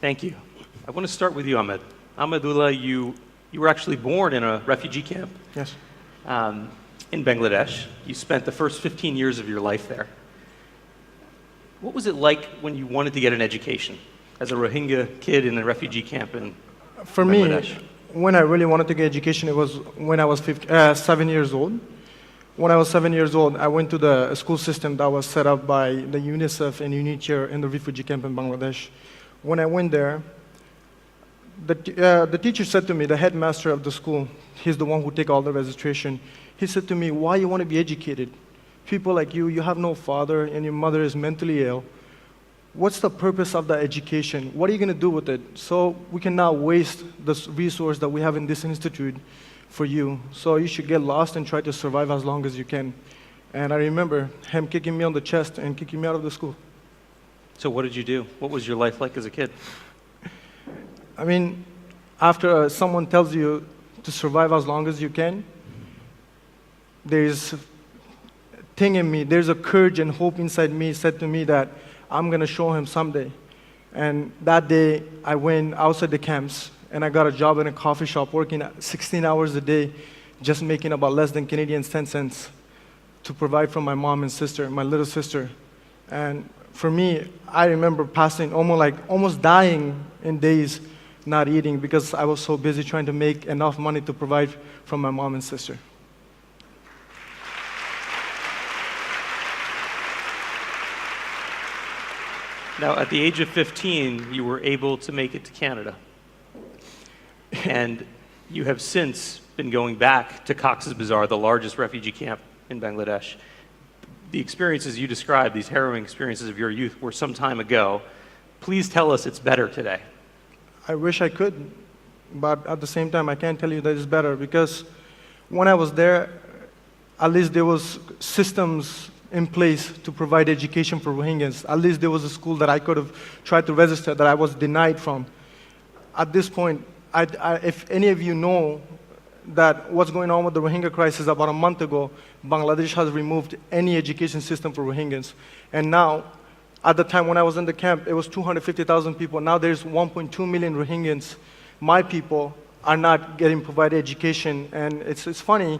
Thank you. I want to start with you, Ahmed. Ahmadullah, you were actually born in a refugee camp. Yes. In Bangladesh. You spent the first 15 years of your life there. What was it like when you wanted to get an education as a Rohingya kid in a refugee camp in For Bangladesh? me, when I really wanted to get education, it was when I was 7 years old. When I was 7 years old, I went to the school system that was set up by the UNICEF and UNICEF in the refugee camp in Bangladesh. When I went there, the teacher said to me, the headmaster of the school, he's the one who take all the registration, he said to me, why you want to be educated? People like you have no father and your mother is mentally ill. What's the purpose of the education? What are you going to do with it? So we cannot waste this resource that we have in this institute for you. So you should get lost and try to survive as long as you can. And I remember him kicking me on the chest and kicking me out of the school. So what did you do? What was your life like as a kid? I mean, after someone tells you to survive as long as you can, there's a thing in me, there's a courage and hope inside me said to me that I'm going to show him someday. And that day, I went outside the camps, and I got a job in a coffee shop working 16 hours a day, just making about less than Canadian 10 cents to provide for my mom and sister, my little sister. And for me, I remember passing almost dying in days not eating because I was so busy trying to make enough money to provide for my mom and sister. Now, at the age of 15, you were able to make it to Canada. And you have since been going back to Cox's Bazar, the largest refugee camp in Bangladesh. The experiences you described, these harrowing experiences of your youth, were some time ago. Please tell us it's better today. I wish I could, but at the same time, I can't tell you that it's better because when I was there, at least there was systems in place to provide education for Rohingyas. At least there was a school that I could have tried to register that I was denied from. At this point, if any of you know that what's going on with the Rohingya crisis, about a month ago, Bangladesh has removed any education system for Rohingyas. And now, at the time when I was in the camp, it was 250,000 people. Now there's 1.2 million Rohingyans. My people are not getting provided education. And it's funny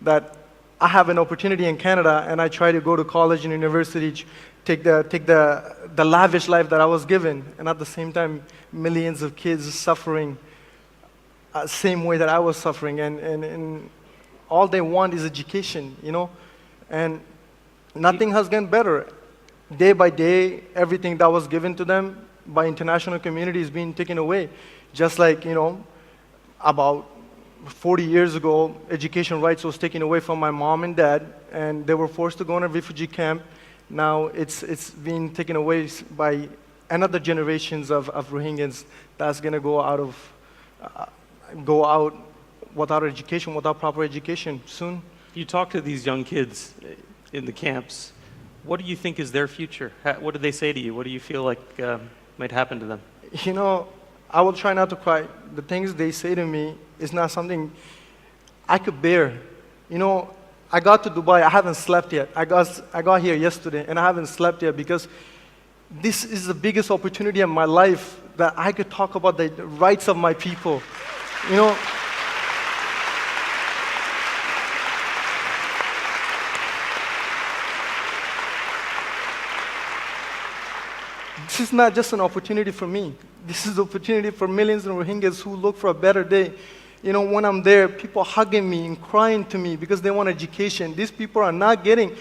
that I have an opportunity in Canada, and I try to go to college and university, take the lavish life that I was given, and at the same time, millions of kids suffering same way that I was suffering, and all they want is education, you know, and nothing has gotten better. Day by day, everything that was given to them by international community is being taken away. Just like, you know, about 40 years ago, education rights was taken away from my mom and dad, and they were forced to go in a refugee camp. Now it's being taken away by another generations of Rohingyans that's going to go out without education, without proper education soon. You talk to these young kids in the camps. What do you think is their future? What do they say to you? What do you feel like might happen to them? You know, I will try not to cry. The things they say to me is not something I could bear. You know, I got to Dubai, I haven't slept yet. I got here yesterday, and I haven't slept yet because this is the biggest opportunity in my life that I could talk about the rights of my people. You know, this is not just an opportunity for me. This is an opportunity for millions of Rohingyas who look for a better day. You know, when I'm there, people hugging me and crying to me because they want education. These people are not getting,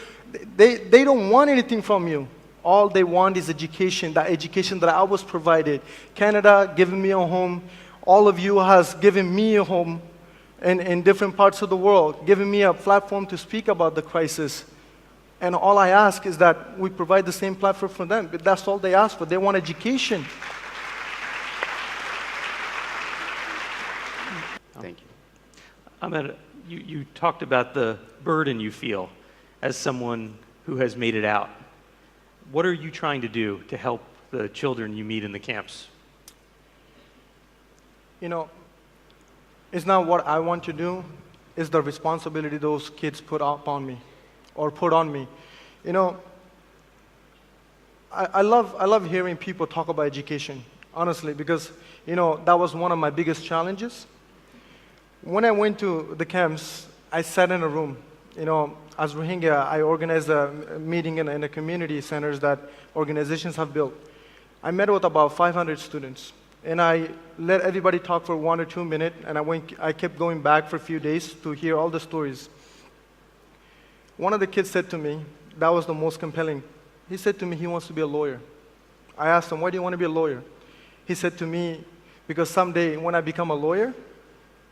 they don't want anything from you. All they want is education, that education that I was provided. Canada giving me a home. All of you has given me a home in different parts of the world, giving me a platform to speak about the crisis. And all I ask is that we provide the same platform for them. But that's all they ask for. They want education. Thank you. Ahmed, you talked about the burden you feel as someone who has made it out. What are you trying to do to help the children you meet in the camps? You know, it's not what I want to do. It's the responsibility those kids put upon me. Or put on me. You know, I love hearing people talk about education. honestly, because, that was one of my biggest challenges. When I went to the camps, I sat in a room. As Rohingya, I organized a meeting in the community centers that organizations have built. I met with about 500 students, and I let everybody talk for 1 or 2 minutes, and I kept going back for a few days to hear all the stories. One of the kids said to me, that was the most compelling. He said to me he wants to be a lawyer. I asked him, why do you want to be a lawyer? He said to me, because someday when I become a lawyer,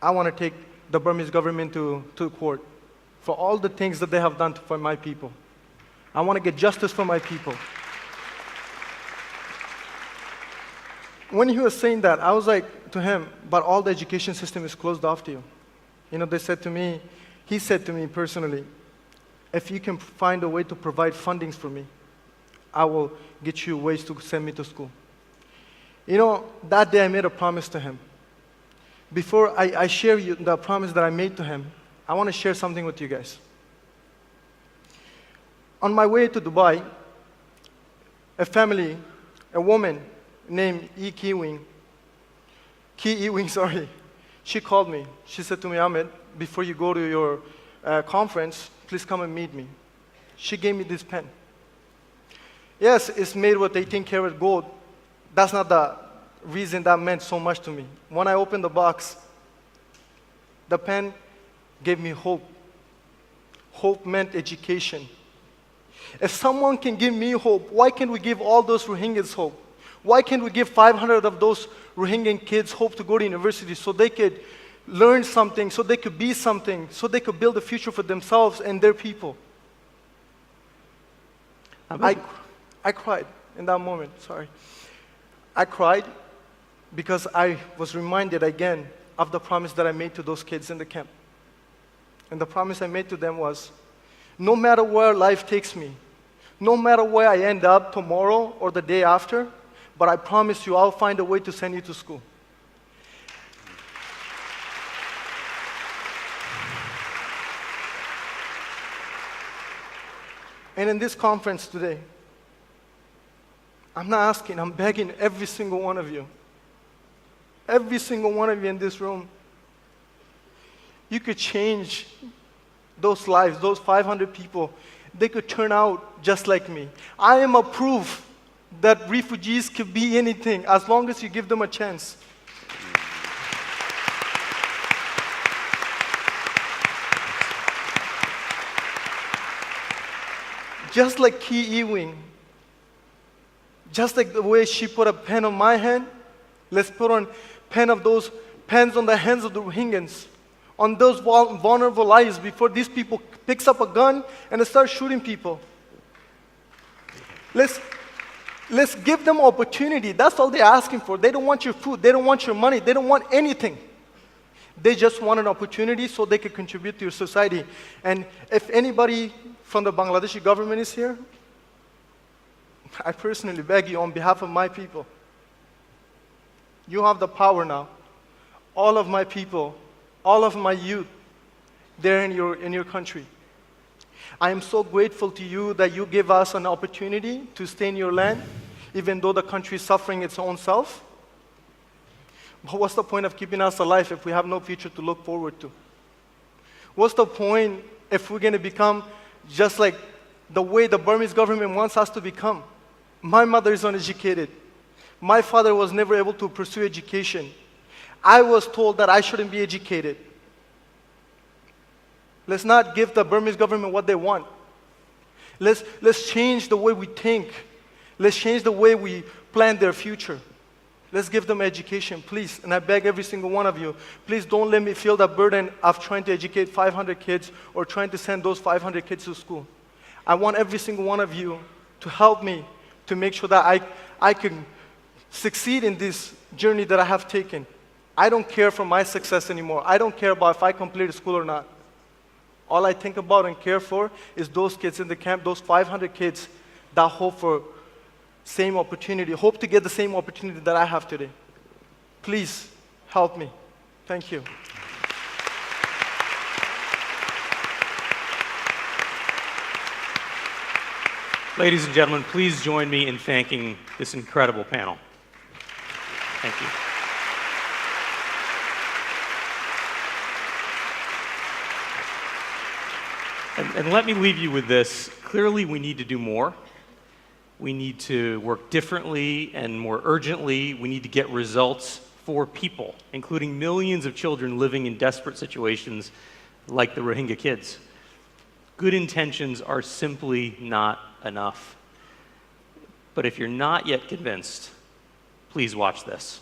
I want to take the Burmese government to court for all the things that they have done for my people. I want to get justice for my people. When he was saying that, I was like to him, but all the education system is closed off to you. They said to me, he said to me personally, if you can find a way to provide fundings for me, I will get you ways to send me to school. That day I made a promise to him. Before I share you the promise that I made to him, I want to share something with you guys. On my way to Dubai, a woman named Ki Ewing, sorry, she called me. She said to me, Ahmed, before you go to your conference, please come and meet me. She gave me this pen. Yes, it's made with 18-karat gold. That's not the reason that meant so much to me. When I opened the box, the pen gave me hope. Hope meant education. If someone can give me hope, why can't we give all those Rohingyas hope? Why can't we give 500 of those Rohingyan kids hope to go to university so they could learn something, so they could be something, so they could build a future for themselves and their people? I cried in that moment, sorry. I cried because I was reminded again of the promise that I made to those kids in the camp. And the promise I made to them was, no matter where life takes me, no matter where I end up tomorrow or the day after, but I promise you I'll find a way to send you to school. And in this conference today, I'm not asking, I'm begging every single one of you in this room, you could change those lives, those 500 people. They could turn out just like me. I am a proof that refugees could be anything as long as you give them a chance. Just like Ki Ewing, just like the way she put a pen on my hand, let's put on those pens on the hands of the Rohingyans, on those vulnerable lives before these people picks up a gun and start shooting people. Let's give them opportunity. That's all they're asking for. They don't want your food. They don't want your money. They don't want anything. They just want an opportunity so they can contribute to your society. And if anybody from the Bangladeshi government is here, I personally beg you on behalf of my people, you have the power now. All of my people, all of my youth, they're in your country. I am so grateful to you that you give us an opportunity to stay in your land, even though the country is suffering its own self. But what's the point of keeping us alive if we have no future to look forward to? What's the point if we're going to become just like the way the Burmese government wants us to become? My mother is uneducated. My father was never able to pursue education. I was told that I shouldn't be educated. Let's not give the Burmese government what they want. Let's change the way we think. Let's change the way we plan their future. Let's give them education, please. And I beg every single one of you, please don't let me feel the burden of trying to educate 500 kids or trying to send those 500 kids to school. I want every single one of you to help me to make sure that I can succeed in this journey that I have taken. I don't care for my success anymore. I don't care about if I completed school or not. All I think about and care for is those kids in the camp, those 500 kids that hope for same opportunity, hope to get the same opportunity that I have today. Please help me. Thank you. Ladies and gentlemen, please join me in thanking this incredible panel. Thank you. And let me leave you with this. Clearly, we need to do more. We need to work differently and more urgently. We need to get results for people, including millions of children living in desperate situations like the Rohingya kids. Good intentions are simply not enough. But if you're not yet convinced, please watch this.